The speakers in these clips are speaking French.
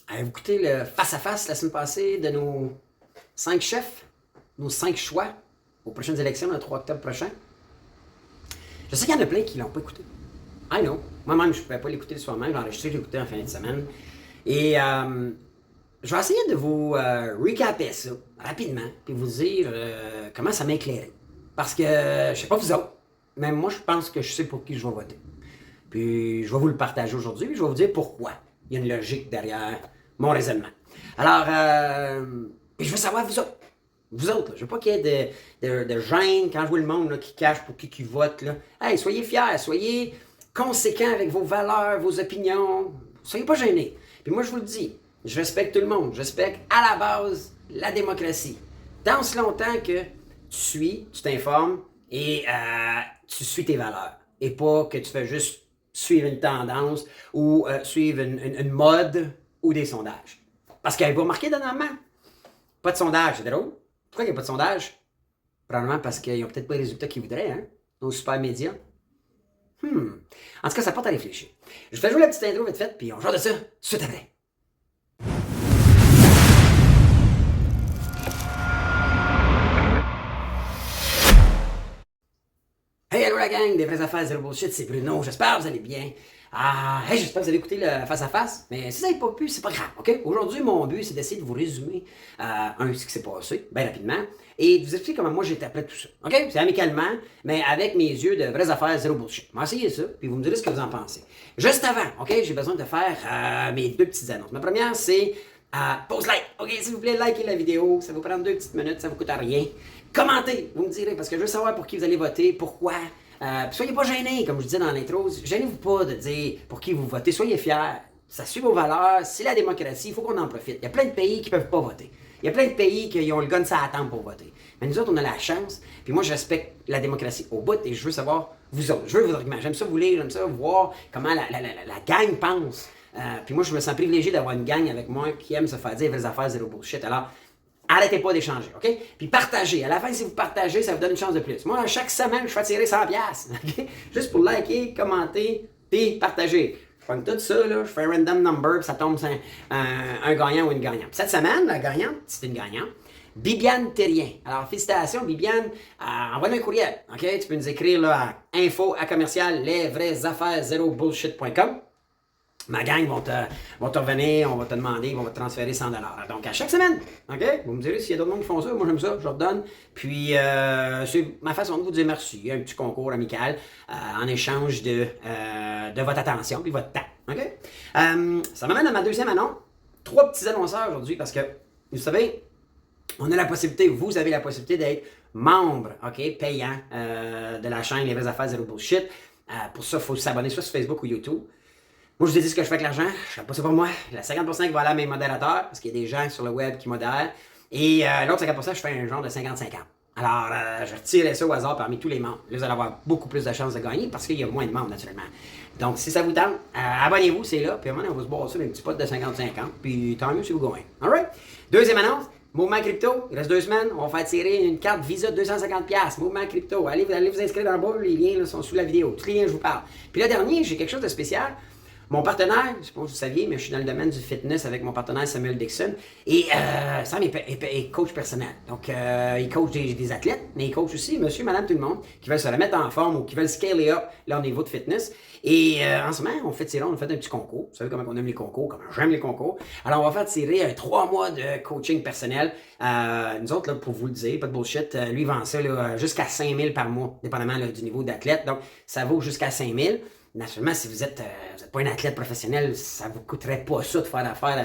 Avez-vous écouté le face-à-face la semaine passée de nos 5 chefs, nos 5 choix aux prochaines élections le 3 octobre prochain? Je sais qu'il y en a plein qui ne l'ont pas écouté. I know. Moi-même, je ne pouvais pas l'écouter le soir même. J'ai enregistré, l'écouter en fin de semaine. Et je vais essayer de vous recaper ça rapidement, puis vous dire comment ça m'a éclairé. Parce que, je sais pas vous autres, mais moi, je pense que je sais pour qui je vais voter. Puis, je vais vous le partager aujourd'hui, puis je vais vous dire pourquoi. Il y a une logique derrière mon raisonnement. Alors, je veux savoir vous autres. Vous autres, là, je veux pas qu'il y ait de gêne quand je vois le monde là, qui cache pour qui vote. Là. Hey, soyez fiers, soyez conséquents avec vos valeurs, vos opinions. Soyez pas gênés. Puis moi, je vous le dis, je respecte tout le monde. Je respecte à la base la démocratie. Tant si longtemps que tu t'informes et tu suis tes valeurs. Et pas que tu fais juste suivre une tendance ou suivre une mode ou des sondages. Parce qu'elle va remarquer dernièrement, pas de sondage, c'est drôle. Pourquoi il n'y a pas de sondage? Probablement parce qu'ils n'ont peut-être pas les résultats qu'ils voudraient, hein? Nos super médias. En tout cas, ça porte à réfléchir. Je fais jouer la petite intro vite faite, puis on joue de ça tout de suite après. Hey, hello la gang, des vraies affaires, zéro bullshit, c'est Bruno, j'espère que vous allez bien. J'espère que vous allez écouter le face-à-face, mais si vous n'avez pas pu, c'est pas grave, ok? Aujourd'hui, mon but, c'est d'essayer de vous résumer ce qui s'est passé, bien rapidement, et de vous expliquer comment moi j'ai tapé tout ça, ok? C'est amicalement, mais avec mes yeux de vraies affaires, zéro bullshit. On va essayer ça, puis vous me direz ce que vous en pensez. Juste avant, ok, j'ai besoin de faire mes deux petites annonces. Ma première, c'est pause like, ok, s'il vous plaît, likez la vidéo, ça va prendre 2 petites minutes, ça vous coûte rien. Commentez, vous me direz, parce que je veux savoir pour qui vous allez voter, pourquoi. Soyez pas gênés, comme je disais dans l'intro. Gênez-vous pas de dire pour qui vous votez. Soyez fiers. Ça suit vos valeurs. C'est la démocratie. Il faut qu'on en profite. Il y a plein de pays qui peuvent pas voter. Il y a plein de pays qui ont le gun à attendre pour voter. Mais nous autres, on a la chance. Puis moi, je respecte la démocratie au bout et je veux savoir vous autres. Je veux vos arguments. J'aime ça vous lire. J'aime ça voir comment la gang pense. Puis moi, je me sens privilégié d'avoir une gang avec moi qui aime se faire dire vraies affaires, zéro bullshit. Alors, arrêtez pas d'échanger, OK? Puis partagez. À la fin, si vous partagez, ça vous donne une chance de plus. Moi, chaque semaine, je fais tirer 100$, OK? Juste pour liker, commenter, puis partager. Je prends tout ça, là, je fais un random number, puis ça tombe sur un gagnant ou une gagnante. Cette semaine, la gagnante, c'est une gagnante, Bibiane Terrien. Alors, félicitations, Bibiane. Envoie-nous un courriel, OK? Tu peux nous écrire là, à info@commercial lesvraiesaffaires bullshit.com. Ma gang vont te revenir, on va te demander, on va te transférer 100$. Donc, à chaque semaine, OK? Vous me direz s'il y a d'autres monde qui font ça. Moi, j'aime ça, je leur donne. Puis, c'est ma façon de vous dire merci. Un petit concours amical en échange de votre attention puis votre temps. OK? Ça m'amène à ma deuxième annonce. 3 petits annonceurs aujourd'hui parce que, vous savez, on a la possibilité, vous avez la possibilité d'être membre, OK, payant de la chaîne Les Vraies Affaires Zéro Bullshit. Pour ça, il faut s'abonner soit sur Facebook ou YouTube. Moi, je vous ai dit ce que je fais avec l'argent. Je fais pas ça pour moi. La 50% qui va aller à mes modérateurs, parce qu'il y a des gens sur le web qui modèrent. Et l'autre 50%, je fais un genre de 50-50. Alors, je retirerai ça au hasard parmi tous les membres. Là, vous allez avoir beaucoup plus de chances de gagner parce qu'il y a moins de membres, naturellement. Donc, si ça vous tente, abonnez-vous, c'est là. Puis à un moment, on va se boire ça avec un petit pot de 50-50. Puis tant mieux si vous gagnez. Alright? Deuxième annonce. Mouvement Crypto, il reste 2 semaines, on va faire tirer une carte Visa de 250$. Mouvement Crypto, allez vous inscrire dans le bas, les liens là, sont sous la vidéo. Tous les liens, je vous parle. Puis le dernier, j'ai quelque chose de spécial. Mon partenaire, je ne sais pas si vous saviez, mais je suis dans le domaine du fitness avec mon partenaire Samuel Dixon. Et Sam est coach personnel. Donc, il coach des athlètes, mais il coach aussi monsieur, madame, tout le monde qui veulent se remettre en forme ou qui veulent scaler up leur niveau de fitness. Et en ce moment, on fait tirer, on fait un petit concours. Vous savez comment on aime les concours, comment j'aime les concours. Alors, on va faire tirer 3 mois de coaching personnel. Nous autres, là, pour vous le dire, pas de bullshit, lui, il vend ça jusqu'à 5 000 par mois, dépendamment là, du niveau d'athlète. Donc, ça vaut jusqu'à 5 000. Naturellement, si vous êtes pas un athlète professionnel, ça ne vous coûterait pas ça de faire affaire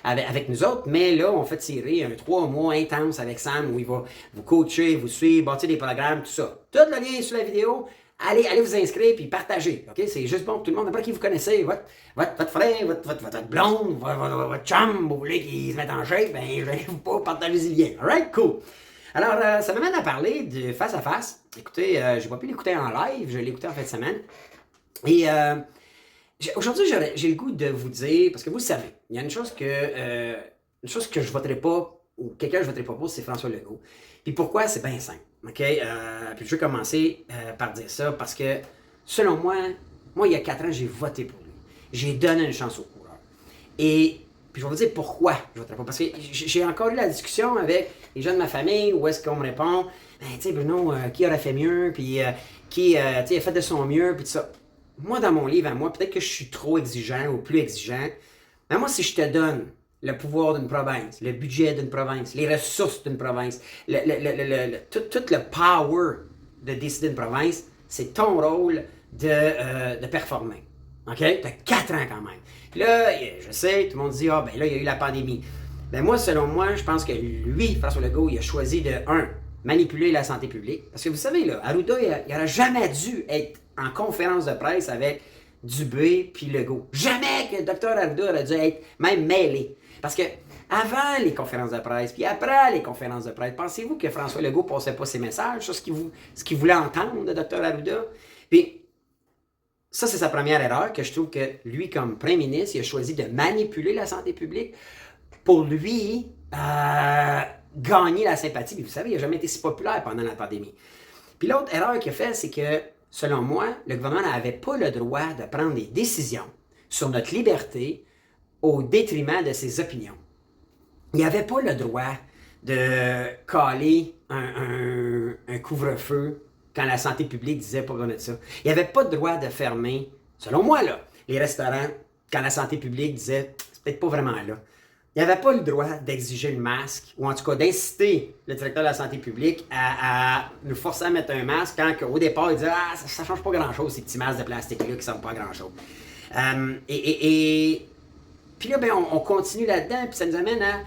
avec nous autres. Mais là, on fait tirer 3 mois intense avec Sam où il va vous coacher, vous suivre, bâtir des programmes, tout ça. Tout le lien est sur la vidéo. Allez vous inscrire puis partagez. OK? C'est juste bon pour tout le monde. N'importe qui vous connaissez. Votre frère, votre blonde, votre chum, vous voulez qu'il se mette en shape, ben, je vais vous partager le lien. Alright? Cool. Alors, ça m'amène à parler de face-à-face. Écoutez, je n'ai pas pu l'écouter en live. Je l'ai écouté en fin de semaine. Et aujourd'hui, j'ai le goût de vous dire, parce que vous le savez, il y a une chose que je ne voterai pas, ou quelqu'un que je ne voterai pas pour, c'est François Legault. Puis pourquoi? C'est bien simple. OK? Puis je vais commencer par dire ça, parce que selon moi, il y a 4 ans, j'ai voté pour lui. J'ai donné une chance au coureur. Et Puis je vais vous dire pourquoi je voterai pas. Parce que j'ai encore eu la discussion avec les gens de ma famille où est-ce qu'on me répond, ben, tu sais, Bruno, qui aurait fait mieux, puis qui a fait de son mieux, puis tout ça. Moi, dans mon livre à moi, peut-être que je suis trop exigeant ou plus exigeant, mais moi, si je te donne le pouvoir d'une province, le budget d'une province, les ressources d'une province, tout le power de décider d'une province, c'est ton rôle de performer. OK? T'as 4 ans quand même. Puis là, je sais, tout le monde dit, ah, ben là, il y a eu la pandémie. Ben moi, selon moi, je pense que lui, François Legault, il a choisi de, manipuler la santé publique. Parce que vous savez, là, Arruda, il n'aurait jamais dû être en conférence de presse avec Dubé puis Legault. Jamais que le docteur Arruda aurait dû être même mêlé. Parce que avant les conférences de presse, puis après les conférences de presse, pensez-vous que François Legault ne passait pas ses messages sur ce qu'il voulait entendre, le docteur Arruda? Puis, ça, c'est sa première erreur, que je trouve que lui, comme premier ministre, il a choisi de manipuler la santé publique pour lui gagner la sympathie. Puis vous savez, il n'a jamais été si populaire pendant la pandémie. Puis l'autre erreur qu'il a fait, c'est que, selon moi, le gouvernement n'avait pas le droit de prendre des décisions sur notre liberté au détriment de ses opinions. Il n'avait pas le droit de caler un couvre-feu quand la santé publique disait pas besoin de ça. Il n'avait pas le droit de fermer, selon moi, là, les restaurants quand la santé publique disait c'est peut-être pas vraiment là. Il n'avait pas le droit d'exiger le masque, ou en tout cas d'inciter le directeur de la santé publique à nous forcer à mettre un masque quand au départ il disait ah, ça ne change pas grand-chose, ces petits masques de plastique-là qui ne servent pas à grand-chose. Puis là, ben, on continue là-dedans, puis ça nous amène à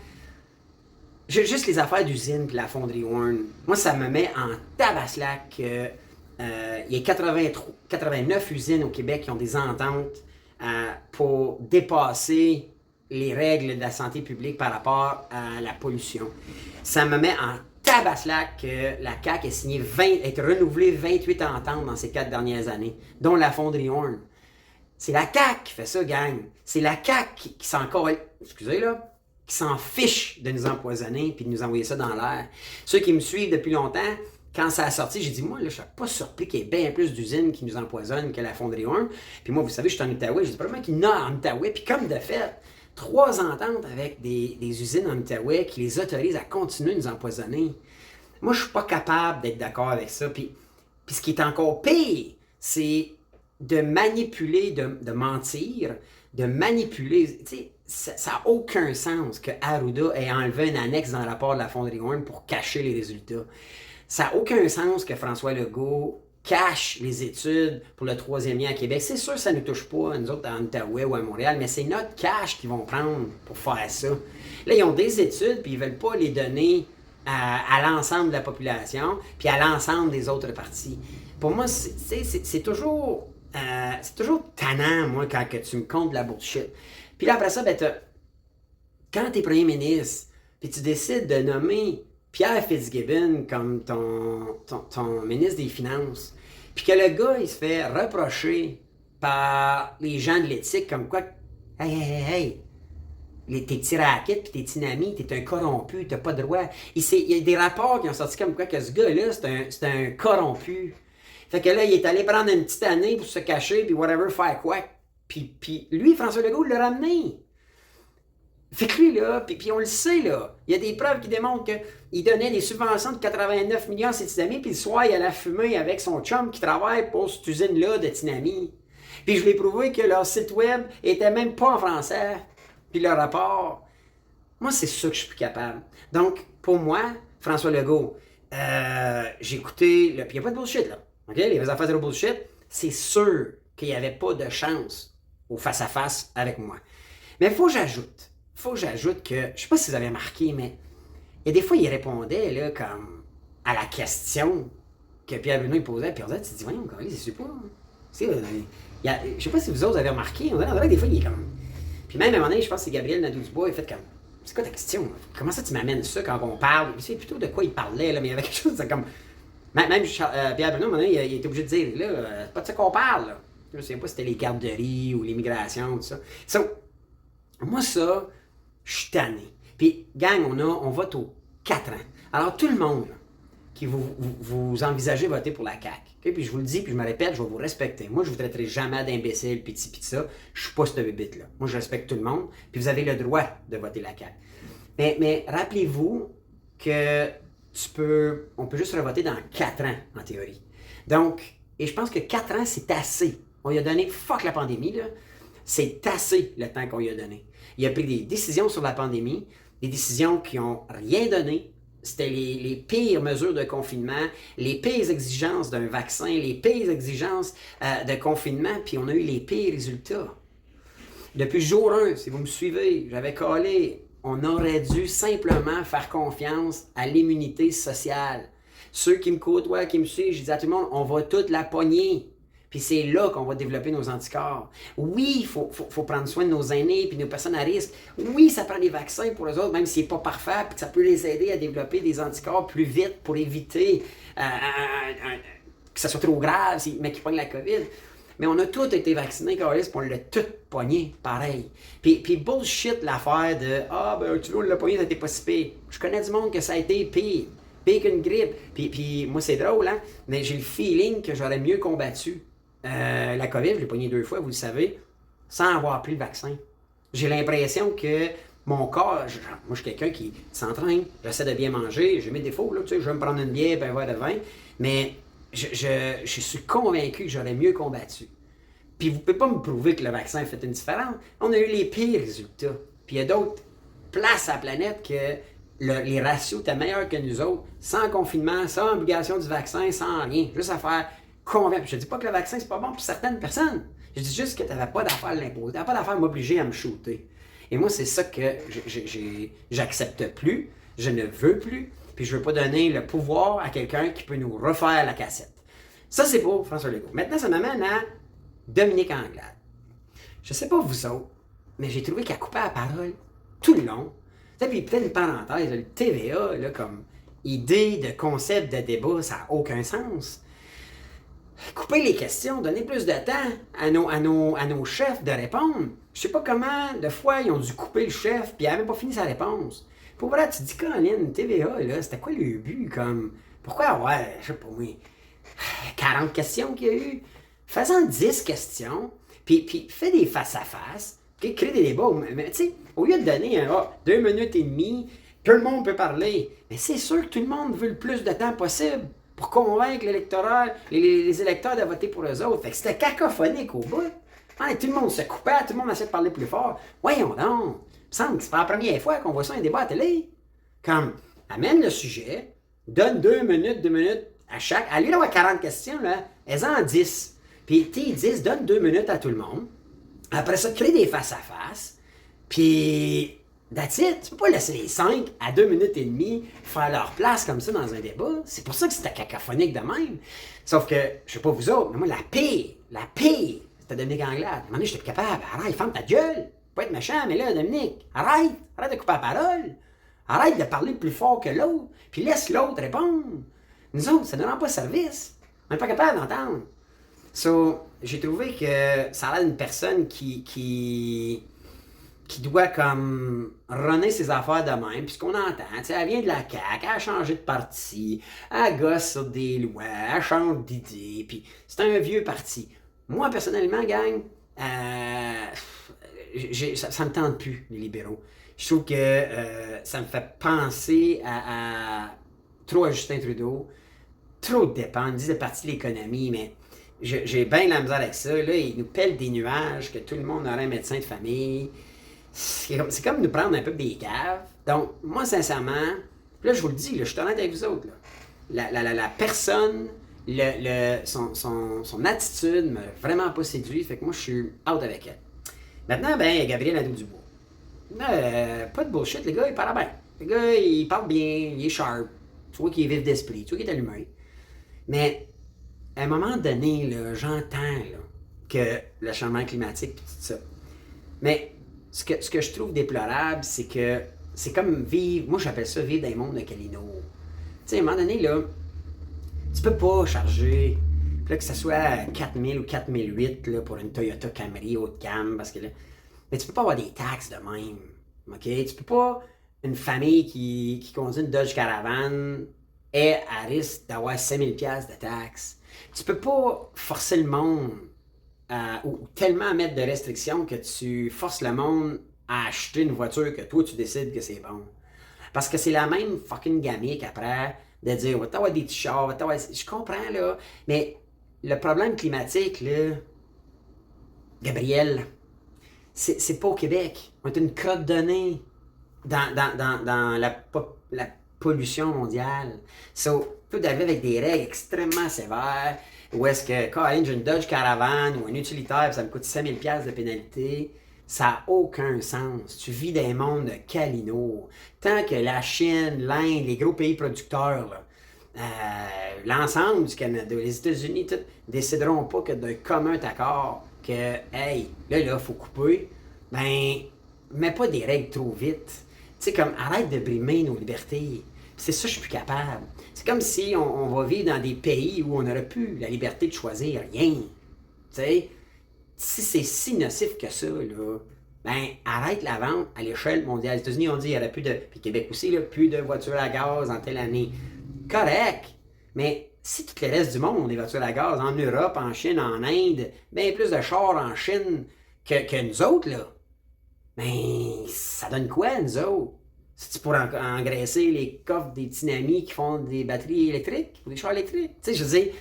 juste les affaires d'usine puis la fonderie Warren. Moi, ça me met en tabaslac qu'il y a 89 usines au Québec qui ont des ententes pour dépasser les règles de la santé publique par rapport à la pollution. Ça me met en tabaslac que la CAQ ait signé été renouvelée 28 ententes dans ces 4 dernières années, dont la fonderie Warren. C'est la CAQ qui fait ça, gang. C'est la CAQ qui s'en excusez là, qui s'en fiche de nous empoisonner puis de nous envoyer ça dans l'air. Ceux qui me suivent depuis longtemps, quand ça a sorti, j'ai dit, moi, là, je ne suis pas surpris qu'il y ait bien plus d'usines qui nous empoisonnent que la fonderie Warren. Puis moi, vous savez, je suis en Outaouais, j'ai dit, probablement qu'il y en a en Outaouais. Puis comme de fait, 3 ententes avec des usines en Outaouais qui les autorisent à continuer de nous empoisonner. Moi, je ne suis pas capable d'être d'accord avec ça. Puis ce qui est encore pire, c'est de manipuler, de mentir, de manipuler. Tu sais, ça n'a aucun sens que Arruda ait enlevé un annexe dans le rapport de la fonderie Warren pour cacher les résultats. Ça n'a aucun sens que François Legault cache les études pour le 3e lien à Québec. C'est sûr que ça ne nous touche pas, nous autres, en Outaouais ou à Montréal, mais c'est notre cash qu'ils vont prendre pour faire ça. Là, ils ont des études, puis ils ne veulent pas les donner à l'ensemble de la population, puis à l'ensemble des autres partis. Pour moi, c'est toujours tannant, moi, quand que tu me comptes de la bullshit. Puis là, après ça, ben, quand tu es premier ministre, puis tu décides de nommer Pierre Fitzgibbon comme ton ministre des Finances, puis que le gars, il se fait reprocher par les gens de l'éthique comme quoi, hey, tes petits rackets puis tes petits amis, t'es un corrompu, t'as pas de droit. Il y a des rapports qui ont sorti comme quoi que ce gars-là, c'est un corrompu. Fait que là, il est allé prendre une petite année pour se cacher, puis whatever, faire quoi. Puis lui, François Legault, l'a ramené. Fait que lui, là, puis on le sait, là, il y a des preuves qui démontrent qu'il donnait des subventions de 89 millions à ses petits amis, puis le soir, il allait fumer avec son chum qui travaille pour cette usine-là de Tinami. Puis je l'ai prouvé que leur site web était même pas en français. Puis le rapport, moi, c'est ça que je suis plus capable. Donc, pour moi, François Legault, j'ai écouté, puis il n'y a pas de bullshit, là. OK? Les affaires de bullshit, c'est sûr qu'il n'y avait pas de chance au face-à-face avec moi. Mais il faut que j'ajoute que, je ne sais pas si vous avez remarqué, mais il y a des fois, il répondait là, comme à la question que Pierre Bruno il posait, puis on disait, tu te dis, voyons, je ne sais pas. Je ne sais pas si vous autres avez remarqué, on dirait que des fois, il est comme... Puis même à un moment donné, je pense que c'est Gabriel Nadeau-Dubois, il a fait comme, c'est quoi ta question? Comment ça tu m'amènes ça quand on parle? Tu sais plutôt de quoi il parlait, là, mais il y avait quelque chose de comme... Même Pierre Bruno, à un moment donné, il était obligé de dire, là, c'est pas de ça qu'on parle, là. Je ne sais pas si c'était les garderies ou l'immigration, tout ça. Moi, ça, je suis tanné. Puis, gang, on vote aux 4 ans. Alors, tout le monde là, vous envisagez voter pour la CAQ. Okay? Puis je vous le dis, puis je me répète, je vais vous respecter. Moi, je ne vous traiterai jamais d'imbécile, pis ça. Je suis pas cette bébite-là. Moi, je respecte tout le monde, puis vous avez le droit de voter la CAQ. Mais rappelez-vous que on peut juste revoter dans 4 ans, en théorie. Donc, et je pense que 4 ans, c'est assez. On lui a donné, fuck la pandémie, là. C'est assez le temps qu'on lui a donné. Il a pris des décisions sur la pandémie, des décisions qui n'ont rien donné. C'était les pires mesures de confinement, les pires exigences d'un vaccin, les pires exigences de confinement, puis on a eu les pires résultats. Depuis jour 1, si vous me suivez, j'avais collé, on aurait dû simplement faire confiance à l'immunité sociale. Ceux qui me côtoient, qui me suivent, je dis à tout le monde, on va toute la pogner. Puis c'est là qu'on va développer nos anticorps. Oui, il faut prendre soin de nos aînés puis nos personnes à risque. Oui, ça prend des vaccins pour eux autres, même s'il n'est pas parfait, puis que ça peut les aider à développer des anticorps plus vite pour éviter que ça soit trop grave, mais qu'ils pognent la COVID. Mais on a tous été vaccinés, Carlis, puis on l'a tout pogné, pareil. Puis bullshit l'affaire de « Ah, ben tu vois, on l'a pogné, ça a été pas si pire. » Je connais du monde que ça a été pire qu'une grippe. Puis moi, c'est drôle, hein, mais j'ai le feeling que j'aurais mieux combattu la COVID, je l'ai pogné 2 fois, vous le savez, sans avoir pris le vaccin. J'ai l'impression que mon corps, moi je suis quelqu'un qui s'entraîne, j'essaie de bien manger, j'ai mes défauts, là, tu sais, je vais me prendre une bière, un verre de vin, mais je suis convaincu que j'aurais mieux combattu. Puis vous ne pouvez pas me prouver que le vaccin a fait une différence. On a eu les pires résultats. Puis il y a d'autres places à la planète que les ratios étaient meilleurs que nous autres, sans confinement, sans obligation du vaccin, sans rien, juste à faire convaincre. Je ne dis pas que le vaccin, c'est pas bon pour certaines personnes. Je dis juste que tu n'avais pas d'affaire à l'imposer. Tu n'avais pas d'affaire à m'obliger à me shooter. Et moi, c'est ça que j'accepte plus, je ne veux plus, puis je ne veux pas donner le pouvoir à quelqu'un qui peut nous refaire la cassette. Ça, c'est pour François Legault. Maintenant, ça m'amène à Dominique Anglade. Je ne sais pas vous autres, mais j'ai trouvé qu'elle coupait la parole tout le long. Puis peut-être une parenthèse, le TVA, là, comme idée de concept de débat, ça n'a aucun sens. Couper les questions, donner plus de temps à nos chefs de répondre. Je sais pas comment, de fois, ils ont dû couper le chef, puis il n'a même pas fini sa réponse. Pour vrai, tu te dis, Colin, TVA, là, c'était quoi le but, comme... Pourquoi, ouais, je sais pas, moi, 40 questions qu'il y a eu? Fais-en 10 questions, puis fais des face-à-face, okay, crée des débats. Mais tu sais, au lieu de donner 2 minutes et demie, tout le monde peut parler, mais c'est sûr que tout le monde veut le plus de temps possible pour convaincre l'électorat, les électeurs de voter pour eux autres. Fait que c'était cacophonique au bout. Hein, tout le monde se coupait, tout le monde essaie de parler plus fort. Voyons donc. Il me semble que c'est pas la première fois qu'on voit ça un débat à la télé. Comme, amène le sujet, donne 2 minutes à chaque. À lui d'avoir 40 questions, là, elles-en 10. Puis, tes 10, donne 2 minutes à tout le monde. Après ça, crée des face-à-face. Puis, that's it. Tu peux pas laisser les 5 à 2 minutes et demie faire leur place comme ça dans un débat. C'est pour ça que c'était cacophonique de même. Sauf que, je sais pas vous autres, mais moi, la pire, c'était Dominique Anglade. À un moment donné, j'étais plus capable. Arrête, ferme ta gueule. Pas être méchant, mais là, Dominique, arrête de couper la parole. Arrête de parler plus fort que l'autre. Puis laisse l'autre répondre. Nous autres, ça ne rend pas service. On n'est pas capable d'entendre. So, j'ai trouvé que ça a l'air d'une personne qui doit comme runner ses affaires de même, puis ce qu'on entend, elle vient de la CAQ, elle a changé de parti, elle gosse sur des lois, elle change d'idée, puis c'est un vieux parti. Moi, personnellement, gang, ça me tente plus, les libéraux. Je trouve que ça me fait penser trop à Justin Trudeau, trop de dépenses, ils disent le parti de l'économie, mais j'ai bien la misère avec ça. Là, ils nous pèlent des nuages, que tout le monde aurait un médecin de famille. C'est comme nous prendre un peu des caves. Donc, moi, sincèrement, là, je vous le dis, là, je suis honnête avec vous autres. Là. La personne, son attitude m'a vraiment pas séduit. Fait que moi, je suis out avec elle. Maintenant, ben, Gabriel Nadeau-Dubois. Pas de bullshit, les gars, il parle bien. Les gars, il parle bien, il est sharp. Tu vois qu'il est vif d'esprit, tu vois qu'il est allumé. Mais, à un moment donné, là, j'entends là, que le changement climatique, tout ça. Mais, ce que je trouve déplorable, c'est que c'est comme vivre, moi j'appelle ça vivre dans le monde de Calino. Tu sais, à un moment donné, là, tu peux pas charger, là, que ce soit 4000 ou 4008 là, pour une Toyota Camry haut de gamme, parce que là, mais tu peux pas avoir des taxes de même. OK? Tu peux pas, une famille qui conduit une Dodge Caravan, est à risque d'avoir 5000 pièces de taxes. Tu peux pas forcer le monde ou tellement mettre de restrictions que tu forces le monde à acheter une voiture que toi tu décides que c'est bon. Parce que c'est la même fucking gamique après de dire va t'avoir des petits chars, va t'avoir... Je comprends là, mais le problème climatique, là, Gabriel, c'est pas au Québec. On est une crotte de nez dans la pollution mondiale. So, peut arriver avec des règles extrêmement sévères où est-ce que quand j'ai une Dodge Caravan ou un utilitaire ça me coûte 5000$ de pénalité, ça n'a aucun sens. Tu vis dans un monde de calino. Tant que la Chine, l'Inde, les gros pays producteurs, là, l'ensemble du Canada, les États-Unis, tout, décideront pas que d'un commun accord que, hey, là, faut couper, ben, mets pas des règles trop vite. Tu sais, comme, arrête de brimer nos libertés. C'est ça, je suis plus capable. C'est comme si on va vivre dans des pays où on n'aurait plus la liberté de choisir rien. Tu sais, si c'est si nocif que ça, là, ben, arrête la vente à l'échelle mondiale. Les États-Unis ont dit qu'il n'y aurait plus de, puis Québec aussi, là, plus de voitures à gaz en telle année. Correct, mais si tout le reste du monde ont des voitures à gaz, en Europe, en Chine, en Inde, bien plus de chars en Chine que nous autres, là, ben, ça donne quoi, nous autres? C'est-tu pour engraisser les coffres des petits qui font des batteries électriques ou des chars électriques? Tu sais, je veux dire,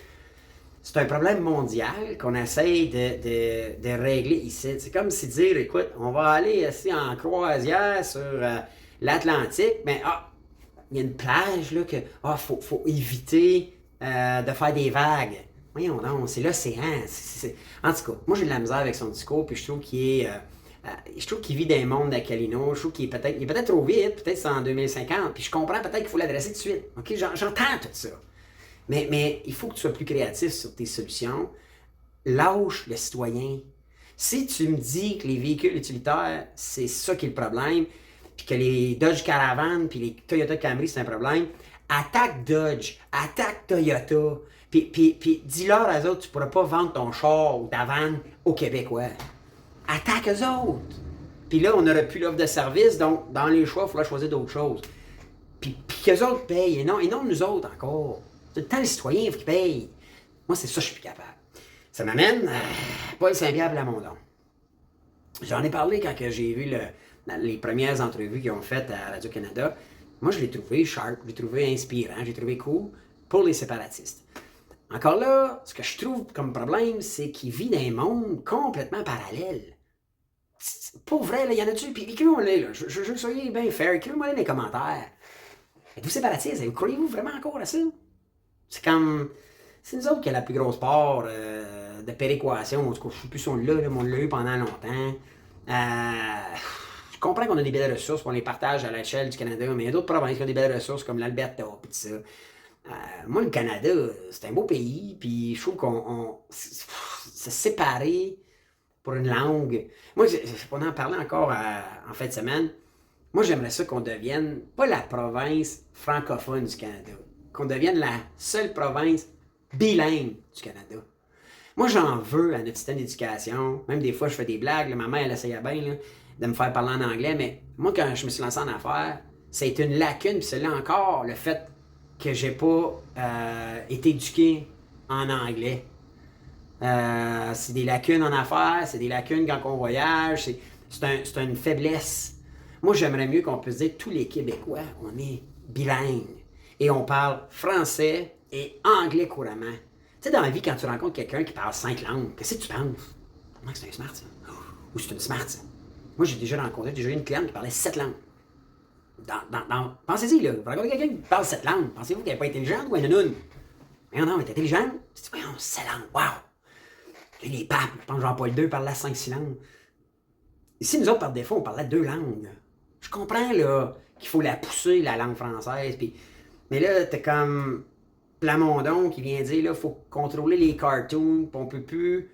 c'est un problème mondial qu'on essaye de régler ici. C'est comme si dire, écoute, on va aller ici en croisière sur l'Atlantique, mais il y a une plage là que faut éviter de faire des vagues. Voyons donc, c'est l'océan. En tout cas, moi j'ai de la misère avec son discours, puis je trouve qu'il est. Je trouve qu'il vit dans un monde d'Acalino. Je trouve qu'il est peut-être trop vite, peut-être c'est en 2050. Puis je comprends peut-être qu'il faut l'adresser tout de suite. OK, j'entends tout ça. Mais il faut que tu sois plus créatif sur tes solutions. Lâche le citoyen. Si tu me dis que les véhicules utilitaires, c'est ça qui est le problème, puis que les Dodge Caravan, puis les Toyota Camry, c'est un problème, attaque Dodge, attaque Toyota, puis dis-leur à eux autres, tu pourras pas vendre ton char ou ta van aux Québécois. Attaque eux autres. Puis là, on n'aurait plus l'offre de service, donc dans les choix, il faudra choisir d'autres choses. Puis qu'eux autres payent, et non nous autres encore. C'est le temps les citoyens qui payent. Moi, c'est ça que je suis plus capable. Ça m'amène à Paul Saint-Pierre Plamondon. J'en ai parlé quand j'ai vu les premières entrevues qu'ils ont faites à Radio-Canada. Moi, je l'ai trouvé sharp, je l'ai trouvé inspirant, je l'ai trouvé cool pour les séparatistes. Encore là, ce que je trouve comme problème, c'est qu'il vit dans un monde complètement parallèle. Pour vrai, il y en a-tu? Puis écrivez-moi là. Je veux que soyez bien fair. Écrivez-moi dans les commentaires. Êtes-vous séparatiste? Vous croyez-vous vraiment encore à ça? C'est comme... C'est nous autres qui a la plus grosse part de péréquation. En tout cas, je ne sais plus si on l'a, mais on l'a eu pendant longtemps. Je comprends qu'on a des belles ressources, qu'on les partage à l'échelle du Canada, mais il y a d'autres provinces qui ont des belles ressources, comme l'Alberta, et tout ça. Moi, le Canada, c'est un beau pays, puis je trouve qu'on se séparer pour une langue. Moi, on en parlait encore en fin de semaine. Moi, j'aimerais ça qu'on devienne, pas la province francophone du Canada, qu'on devienne la seule province bilingue du Canada. Moi, j'en veux à notre système d'éducation. Même des fois, je fais des blagues. Là, ma mère, elle essayait bien là, de me faire parler en anglais, mais moi, quand je me suis lancé en affaires, c'est une lacune, puis c'est là encore le fait que j'ai pas été éduqué en anglais. C'est des lacunes en affaires, c'est des lacunes quand on voyage, c'est une faiblesse. Moi, j'aimerais mieux qu'on puisse dire tous les Québécois, on est bilingues et on parle français et anglais couramment. Tu sais, dans la vie, quand tu rencontres quelqu'un qui parle 5 langues, qu'est-ce que tu penses? Comment c'est un smart, ça? Ou c'est une smart, ça? Moi, j'ai déjà eu une cliente qui parlait 7 langues. Pensez-y, là. Vous rencontrez quelqu'un qui parle 7 langues. Pensez-vous qu'elle n'est pas intelligente ou elle est noune? Mais non, elle est intelligente. C'est voyons, 7 langues. Wow! Les papes, je pense que Jean-Paul II parlait 5-6 langues. Ici, nous autres, par défaut, on parlait 2 langues. Je comprends, là, qu'il faut la pousser, la langue française. Mais là, t'es comme Plamondon qui vient dire, là, faut contrôler les cartoons, puis on peut plus...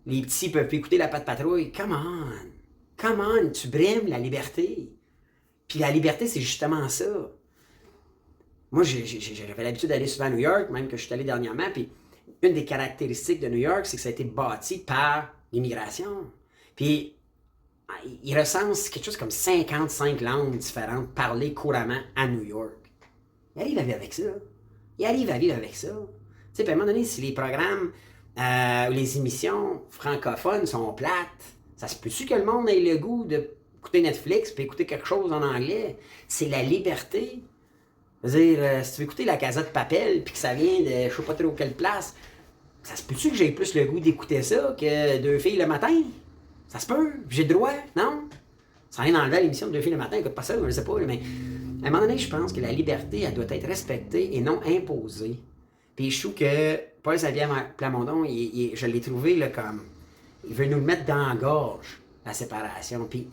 Les petits peuvent plus écouter la patte patrouille. Come on, tu brimes la liberté. Puis la liberté, c'est justement ça. Moi, j'avais l'habitude d'aller souvent à New York, même que je suis allé dernièrement, puis une des caractéristiques de New York, c'est que ça a été bâti par l'immigration. Puis, il recense quelque chose comme 55 langues différentes parlées couramment à New York. Il arrive avec ça. il arrive à vivre avec ça. Tu sais, puis à un moment donné, si les programmes ou les émissions francophones sont plates, ça se peut-tu que le monde ait le goût d'écouter Netflix puis écouter quelque chose en anglais? C'est la liberté. Je veux dire, si tu veux écouter La Casa de Papel puis que ça vient de je sais pas trop quelle place, ça se peut-tu que j'ai plus le goût d'écouter ça que Deux filles le matin? Ça se peut, j'ai le droit, non? Sans rien enlever à l'émission de Deux filles le matin, écoute pas ça, je sais pas, mais à un moment donné, je pense que la liberté, elle doit être respectée et non imposée. Puis je trouve que Paul Xavier Plamondon, je l'ai trouvé là, comme. Il veut nous le mettre dans la gorge, la séparation. Puis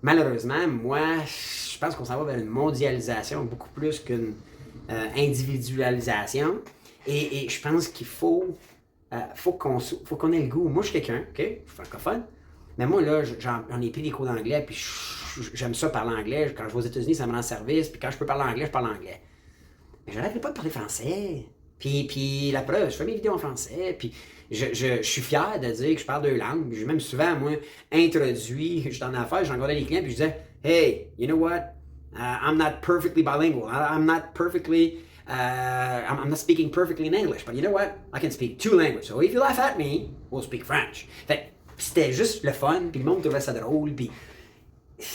malheureusement, moi, je pense qu'on s'en va vers une mondialisation beaucoup plus qu'une individualisation. Et je pense qu'il faut qu'on ait le goût. Moi, je suis quelqu'un, OK? Je suis francophone. Mais moi, là, j'en ai pris des cours d'anglais, puis j'aime ça parler anglais. Quand je vais aux États-Unis, ça me rend service, puis quand je peux parler anglais, je parle anglais. Mais je n'arrêterai pas de parler français. Puis la preuve, je fais mes vidéos en français, puis je suis fier de dire que je parle deux langues. J'ai même souvent, moi, introduit, j'étais en affaires, j'en regardais les clients, puis je disais, hey, you know what? I'm not perfectly bilingual. I'm not perfectly, I'm not speaking perfectly in English, but you know what? I can speak two languages. So if you laugh at me, we'll speak French. Fait c'était juste le fun, puis le monde trouvait ça drôle, puis...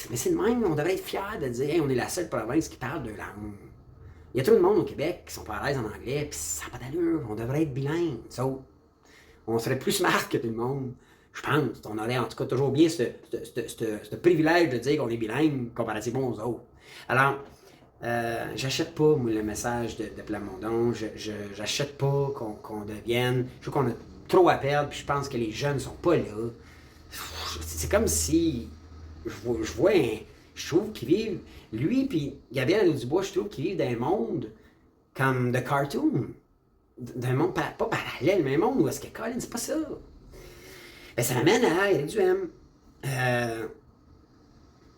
Mais c'est de même, on devrait être fiers de dire, hey, on est la seule province qui parle deux langues. Il y a trop de monde au Québec qui sont pas à l'aise en anglais, puis ça n'a pas d'allure, on devrait être bilingue. So, on serait plus smart que tout le monde. Je pense, on aurait en tout cas toujours bien ce privilège de dire qu'on est bilingue comparativement aux autres. Alors, j'achète pas, moi, le message de Plamondon, j'achète pas qu'on devienne... Je trouve qu'on a trop à perdre, puis je pense que les jeunes sont pas là. C'est comme si... Je trouve qu'ils vivent... Lui puis Gabriel Nadeau-Dubois, je trouve qu'ils vivent dans un monde comme de cartoon. D'un monde pas parallèle, mais un monde où est-ce que Colin, c'est pas ça. Ben, ça m'amène à Éric Duhem. Tu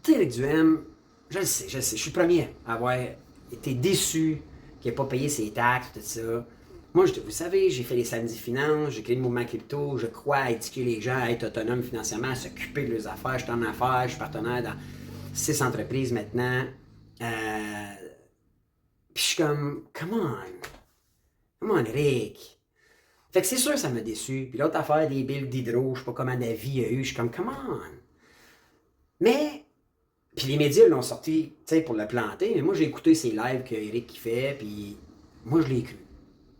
sais, Éric Duhem, je le sais, je suis le premier à avoir été déçu qu'il n'ait pas payé ses taxes, tout ça. Moi, vous savez, j'ai fait les samedis finances, j'ai créé le mouvement crypto, je crois à éduquer les gens à être autonomes financièrement, à s'occuper de leurs affaires. Je suis en affaires, je suis partenaire dans 6 entreprises maintenant. Puis je suis comme, come on, Eric. Fait que c'est sûr que ça m'a déçu. Puis l'autre affaire des billes d'hydro, je sais pas comment d'avis il y a eu, je suis comme, come on. Mais, puis les médias l'ont sorti, tu sais, pour le planter, mais moi j'ai écouté ces lives qu'Eric fait, puis moi je l'ai cru.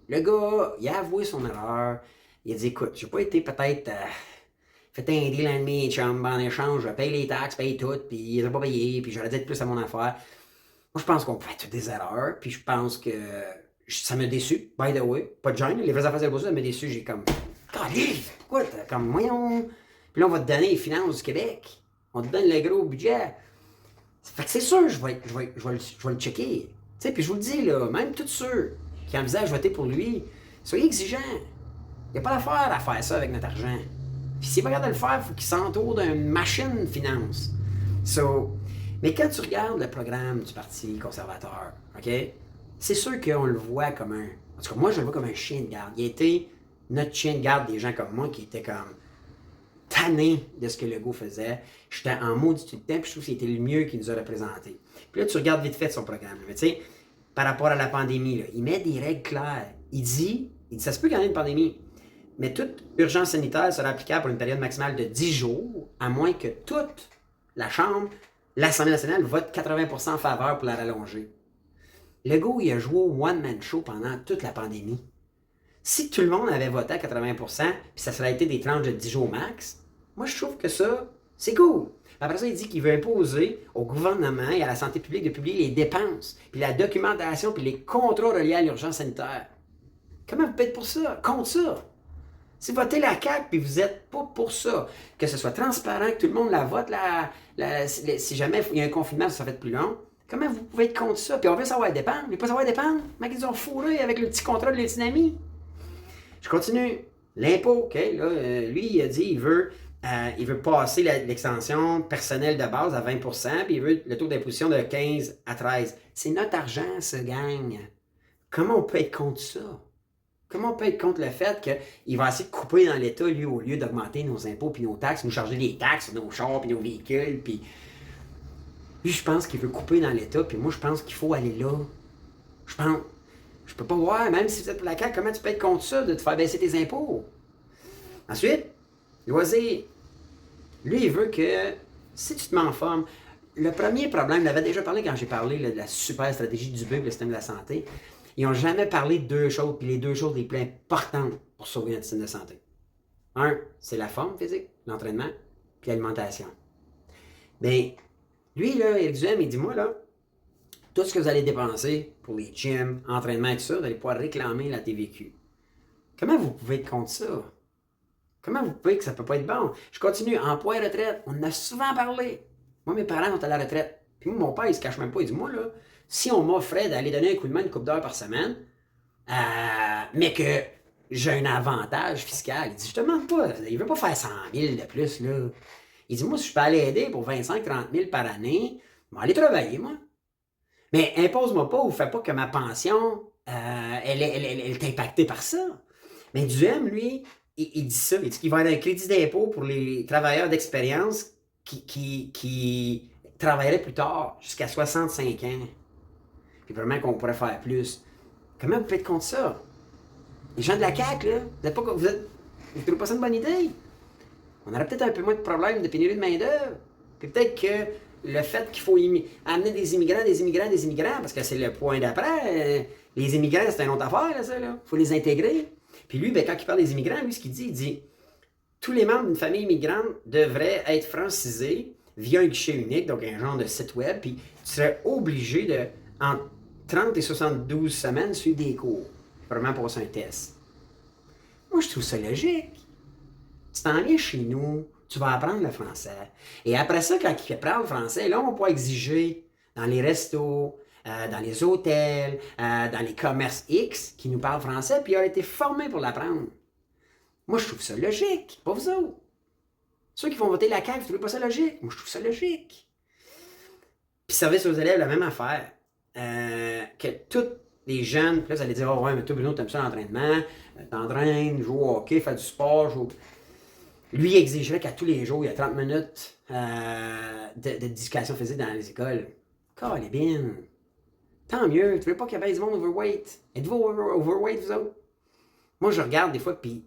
Le gars, il a avoué son erreur. Il a dit, écoute, j'ai pas été peut-être... fait un deal un de mes chums, en échange, je paye les taxes, paye tout, puis il a pas payé, puis j'aurais dû être plus à mon affaire. Moi, je pense qu'on fait toutes des erreurs, puis je pense que ça m'a déçu, by the way. Pas de gêne, les vraies affaires de ça m'a déçu. J'ai comme, calif, pourquoi t'as comme, voyons. Puis là, on va te donner les finances du Québec. On te donne le gros budget. Fait que c'est sûr, je vais le checker. Tu sais, puis je vous le dis, là, même tous ceux qui envisagent voter pour lui, soyez exigeants. Il n'y a pas d'affaire à faire ça avec notre argent. Puis s'il n'est pas capable de le faire, il faut qu'il s'entoure d'une machine finance. Mais quand tu regardes le programme du Parti conservateur, OK, c'est sûr qu'on le voit comme un... En tout cas, moi, je le vois comme un chien de garde. Il a été notre chien de garde des gens comme moi qui étaient comme tannés de ce que Legault faisait. J'étais en maudit tout le temps, puis je trouve que c'était le mieux qu'il nous a représenté. Puis là, tu regardes vite fait son programme. Mais tu sais, par rapport à la pandémie, là, il met des règles claires. Il dit ça se peut qu'il y en ait une pandémie, mais toute urgence sanitaire sera applicable pour une période maximale de 10 jours, à moins que toute la Chambre, l'Assemblée nationale, vote 80% en faveur pour la rallonger. Legault, il a joué au one-man show pendant toute la pandémie. Si tout le monde avait voté à 80%, puis ça serait été des tranches de 10 jours max, moi, je trouve que ça, c'est cool. Après ça, il dit qu'il veut imposer au gouvernement et à la santé publique de publier les dépenses, puis la documentation, puis les contrats reliés à l'urgence sanitaire. Comment vous pouvez être pour ça? Contre ça? Si vous votez la CAQ, puis vous n'êtes pas pour ça, que ce soit transparent, que tout le monde la vote, si jamais il y a un confinement, ça va être plus long, comment vous pouvez être contre ça? Puis on veut savoir dépendre. Vous ne pas savoir dépendre? Mais ils ont fourré avec le petit contrat de l'autonomie. Je continue. L'impôt, OK, là, lui, il a dit il veut passer l'extension personnelle de base à 20%, puis il veut le taux d'imposition de 15 à 13. C'est notre argent, ça gagne. Comment on peut être contre ça? Comment on peut être contre le fait qu'il va essayer de couper dans l'État, lui, au lieu d'augmenter nos impôts puis nos taxes, nous charger des taxes sur nos chars puis nos véhicules, puis... Lui, je pense qu'il veut couper dans l'État, puis moi, je pense qu'il faut aller là. Je Je peux pas voir, même si vous êtes pour la CAQ, comment tu peux être contre ça, de te faire baisser tes impôts. Ensuite, Loisir, lui, il veut que, si tu te mets en forme, le premier problème, il avait déjà parlé quand j'ai parlé là, de la super stratégie du BUC, le système de la santé. Ils n'ont jamais parlé de deux choses, puis les deux choses les plus importantes pour sauver notre système de santé. Un, c'est la forme physique, l'entraînement, puis l'alimentation. Bien, lui, là, Éric Duhem, il dit, moi, là, tout ce que vous allez dépenser pour les gyms, entraînement et tout ça, vous allez pouvoir réclamer la TVQ. Comment vous pouvez être contre ça? Comment vous pouvez que ça peut pas être bon? Je continue. Emploi et retraite, on en a souvent parlé. Moi, mes parents sont à la retraite. Puis moi, mon père, il se cache même pas. Il dit, moi, là, si on m'offrait d'aller donner un coup de main une couple d'heures par semaine, mais que j'ai un avantage fiscal, il dit, je te demande pas. Il veut pas faire 100 000 de plus, là. Il dit, moi, si je peux aller aider pour 25-30 000 par année, je vais aller travailler, moi. Mais impose-moi pas ou fais pas que ma pension, elle est impactée par ça. Mais Duhem, lui, il dit ça. Il dit qu'il va y avoir un crédit d'impôt pour les travailleurs d'expérience qui travailleraient plus tard, jusqu'à 65 ans. Puis vraiment qu'on pourrait faire plus. Comment vous pouvez être contre ça? Les gens de la CAQ, là, vous trouvez pas ça une bonne idée? On aurait peut-être un peu moins de problèmes de pénurie de main-d'œuvre. Puis peut-être que le fait qu'il faut amener des immigrants, parce que c'est le point d'après, les immigrants, c'est une autre affaire, là, ça, là. Il faut les intégrer. Puis lui, ben, quand il parle des immigrants, lui, ce qu'il dit, il dit tous les membres d'une famille immigrante devraient être francisés via un guichet unique, donc un genre de site web, puis tu serais obligé de, entre 30 et 72 semaines, suivre des cours, vraiment passer un test. Moi, je trouve ça logique. Tu t'en viens chez nous, tu vas apprendre le français. Et après ça, quand il apprend le français, là, on peut exiger dans les restos, dans les hôtels, dans les commerces X qui nous parlent français, puis il a été formé pour l'apprendre. Moi, je trouve ça logique, pas vous autres. Ceux qui vont voter la CAQ, vous trouvez pas ça logique? Moi, je trouve ça logique. Puis service aux élèves, la même affaire. Que tous les jeunes, puis là, vous allez dire, oh ouais, mais toi, Bruno, t'aimes ça l'entraînement, t'entraînes, joue au hockey, fais du sport, joue. Lui exigerait qu'à tous les jours, il y a 30 minutes d'éducation physique dans les écoles. Calébine. Tant mieux, tu veux pas qu'il y ait du monde overweight. Êtes-vous overweight, vous autres? Moi, je regarde des fois, puis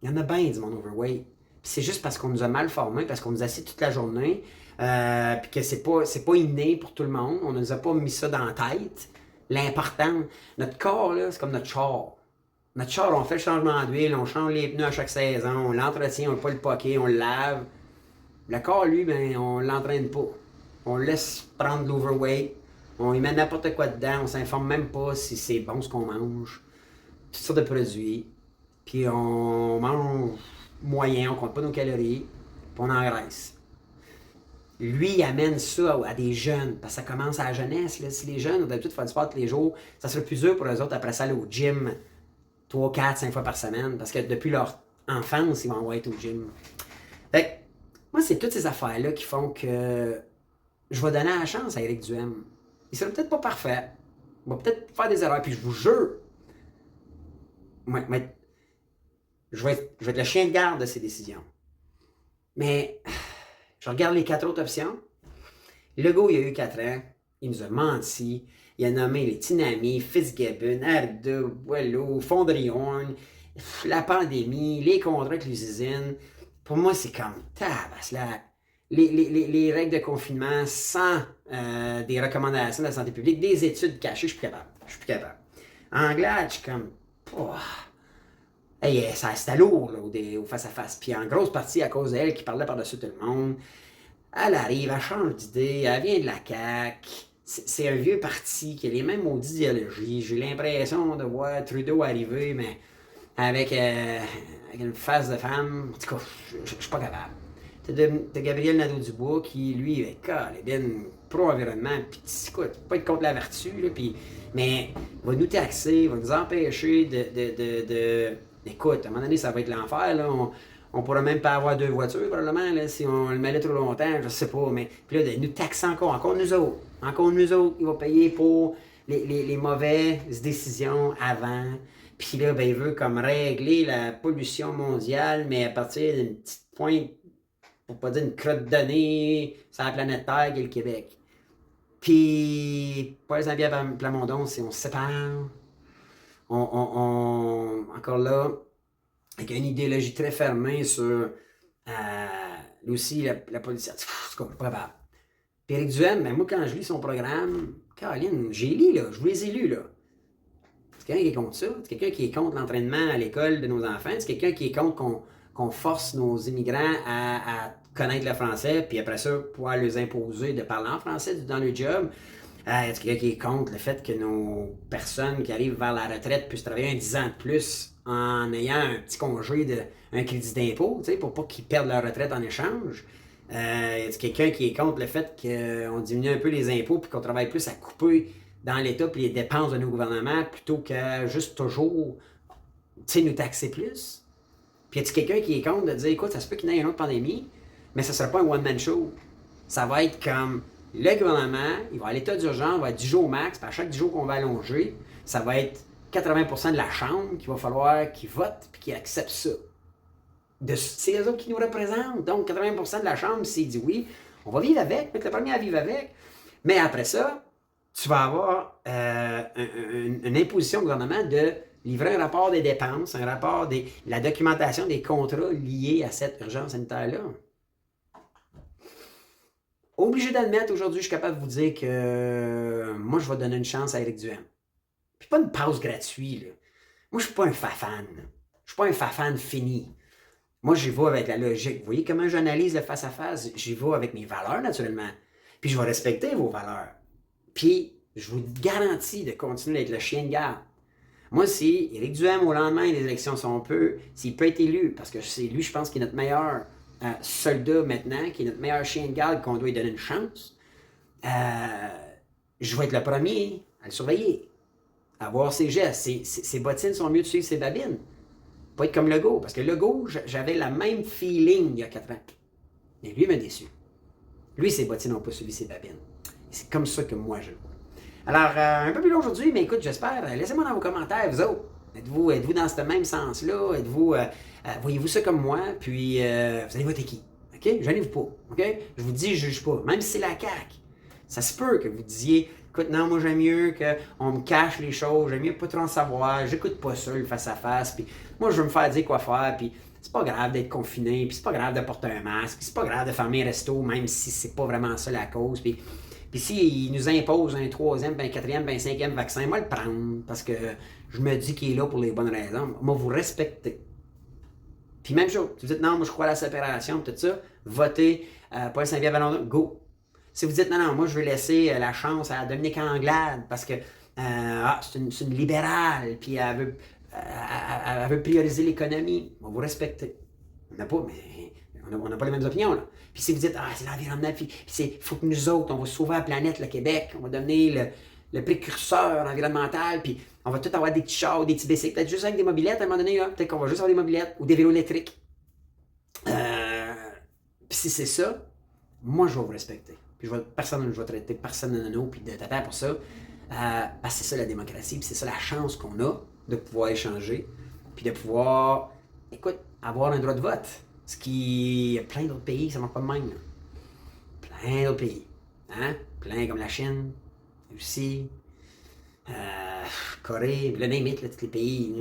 il y en a bien du monde overweight. Puis c'est juste parce qu'on nous a mal formés, parce qu'on nous a assis toute la journée, puis que c'est pas inné pour tout le monde. On nous a pas mis ça dans la tête. L'important, notre corps, là, c'est comme notre char. Notre char, on fait le changement d'huile, on change les pneus à chaque saison, on l'entretient, on pas le poquet, on le lave. Le corps, lui, ben, on l'entraîne pas. On le laisse prendre de l'overweight, on y met n'importe quoi dedans, on s'informe même pas si c'est bon ce qu'on mange. Toutes sortes de produits. Puis on mange moyen, on compte pas nos calories, puis on engraisse. Lui, il amène ça à des jeunes, parce que ça commence à la jeunesse. Là. Si les jeunes ont d'habitude de faire du sport tous les jours, ça serait plus dur pour eux autres après ça aller au gym 3, 4, 5 fois par semaine, parce que depuis leur enfance, ils vont être au gym. Fait que, moi, c'est toutes ces affaires-là qui font que je vais donner la chance à Éric Duhem. Il sera peut-être pas parfait. Il va peut-être faire des erreurs, puis je vous jure, je vais être le chien de garde de ses décisions. Mais je regarde les 4 autres options. Legault, il a eu 4 ans. Il nous a menti. Il a nommé les Tinamis, Fitzgibbon, Arda, Boileau, Fondrion, la pandémie, les contrats avec les usines. Pour moi, c'est comme tabaslac. Les règles de confinement sans des recommandations de la santé publique, des études cachées, je suis plus capable. Anglade, je suis comme... Oh. Hey, c'était lourd là, au face-à-face. Puis en grosse partie à cause d'elle qui parlait par-dessus tout le monde. Elle arrive, elle change d'idée, elle vient de la CAQ. C'est un vieux parti qui a les mêmes maudites idéologies. J'ai l'impression de voir Trudeau arriver, mais avec une face de femme. En tout cas, je suis pas capable. T'as Gabriel Nadeau-Dubois qui, lui, est pro-environnement, puis écoute, pas être contre la vertu, là, pis, mais il va nous taxer, il va nous empêcher Écoute, à un moment donné, ça va être l'enfer, là. On pourra même pas avoir 2 voitures, probablement, là, si on le met là trop longtemps, je sais pas, mais puis là, de nous taxer encore nous autres. Encore nous autres, il va payer pour les mauvaises décisions avant. Puis là, ben, il veut comme régler la pollution mondiale, mais à partir d'une petite pointe, pour pas dire une crotte donnée, sur la planète Terre qui est le Québec. Puis, Paul Saint-Pierre Plamondon, si on se sépare, encore là, avec une idéologie très fermée sur lui aussi, la politique. C'est pas capable. Puis Éric Duhem, ben moi, quand je lis son programme, Caroline, j'ai lu, là, je vous les ai lus, là. C'est quelqu'un qui est contre ça. C'est quelqu'un qui est contre l'entraînement à l'école de nos enfants. C'est quelqu'un qui est contre qu'on force nos immigrants à connaître le français, puis après ça, pouvoir les imposer de parler en français dans le job. C'est quelqu'un qui est contre le fait que nos personnes qui arrivent vers la retraite puissent travailler 10 ans de plus en ayant un petit congé, un crédit d'impôt, pour pas qu'ils perdent leur retraite en échange. C'est quelqu'un qui est contre le fait qu'on diminue un peu les impôts puis qu'on travaille plus à couper dans l'État puis les dépenses de nos gouvernements plutôt que juste toujours nous taxer plus. Puis y a-t-il quelqu'un qui est contre de dire, écoute, ça se peut qu'il y ait une autre pandémie, mais ça ne sera pas un one-man show. Ça va être comme le gouvernement, il va à l'état d'urgence, il va être 10 jours max, puis à chaque 10 jours qu'on va allonger, ça va être 80% de la Chambre qu'il va falloir qu'ils votent puis qu'ils acceptent ça. C'est eux autres qui nous représentent. Donc, 80% de la Chambre s'est dit oui, on va vivre avec, être le premier à vivre avec. Mais après ça, tu vas avoir une imposition au gouvernement de livrer un rapport des dépenses, un rapport de la documentation des contrats liés à cette urgence sanitaire-là. Obligé d'admettre, aujourd'hui, je suis capable de vous dire que moi, je vais donner une chance à Éric Duhem. Puis pas une pause gratuite, là. Moi, je suis pas un fafane. Je suis pas un fafane fini. Moi, j'y vais avec la logique. Vous voyez comment j'analyse le face-à-face? J'y vais avec mes valeurs, naturellement. Puis je vais respecter vos valeurs. Puis, je vous garantis de continuer d'être le chien de garde. Moi, si Éric Duhem, au lendemain des élections, s'il peut être élu, parce que c'est lui, je pense, qui est notre meilleur soldat maintenant, qui est notre meilleur chien de garde, qu'on doit lui donner une chance, je vais être le premier à le surveiller, à voir ses gestes. Ses bottines sont mieux de suivre ses babines. Pas être comme Legault, parce que Legault, j'avais le même feeling il y a 4 ans. Mais lui m'a déçu. Lui, ses bottines n'ont pas suivi ses babines. C'est comme ça que moi, je le vois. Alors, un peu plus long aujourd'hui, mais écoute, j'espère, laissez-moi dans vos commentaires, vous autres. Êtes-vous dans ce même sens-là? Voyez-vous ça comme moi? Puis, vous allez voter qui? OK? Gênez-vous pas. OK? Je vous dis, je ne juge pas. Même si c'est la CAQ. Ça se peut que vous disiez, écoute, non, moi j'aime mieux qu'on me cache les choses, j'aime mieux pas trop en savoir, j'écoute pas ça, le face-à-face, puis moi je veux me faire dire quoi faire, puis c'est pas grave d'être confiné, puis c'est pas grave de porter un masque, puis c'est pas grave de fermer un resto, même si c'est pas vraiment ça la cause, puis s'ils nous imposent un 3e, un 4e, un 5e vaccin, moi le prendre, parce que je me dis qu'il est là pour les bonnes raisons, moi vous respectez. Puis même chose, si vous dites non, moi je crois à la séparation, tout ça, votez Paul Saint-Pierre-Plamondon, go! Si vous dites non, moi je veux laisser la chance à Dominique Anglade parce que c'est une libérale, puis elle veut prioriser l'économie, vous respectez. On n'a pas, mais on n'a pas les mêmes opinions. Là. Puis si vous dites c'est l'environnement, puis il faut que nous autres, on va sauver la planète, le Québec, on va devenir le précurseur environnemental, puis on va tout avoir des petits chars, des petits bicycles, peut-être juste avec des mobylettes à un moment donné, là. Peut-être qu'on va juste avoir des mobylettes ou des vélos électriques. Puis si c'est ça, moi je vais vous respecter. Puis personne ne va traiter personne de nono puis de tata pour ça. Parce que c'est ça la démocratie, puis c'est ça la chance qu'on a de pouvoir échanger, puis de pouvoir, écoute, avoir un droit de vote. Ce qui, il y a plein d'autres pays, ça ne marche pas de même. Là. Plein d'autres pays. Hein? Plein comme la Chine, la Russie, Corée, le name it, là, tous les pays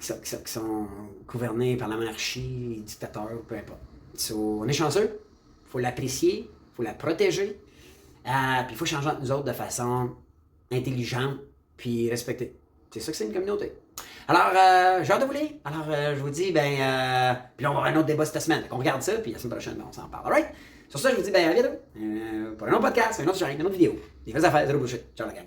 là, qui sont gouvernés par la monarchie, les dictateurs, peu importe. So, on est chanceux, il faut l'apprécier, il faut la protéger, puis il faut changer entre nous autres de façon intelligente, puis respectée. C'est ça que c'est une communauté. Alors, j'ai hâte de vous lire. Alors, je vous dis, puis là, on va avoir un autre débat cette semaine. Donc, on regarde ça, puis la semaine prochaine, on s'en parle. Alright? Sur ça, je vous dis, à bientôt. Pour un autre podcast, une autre chaîne, une autre vidéo. Des vraies affaires, zéro bullshit. Ciao, la gang.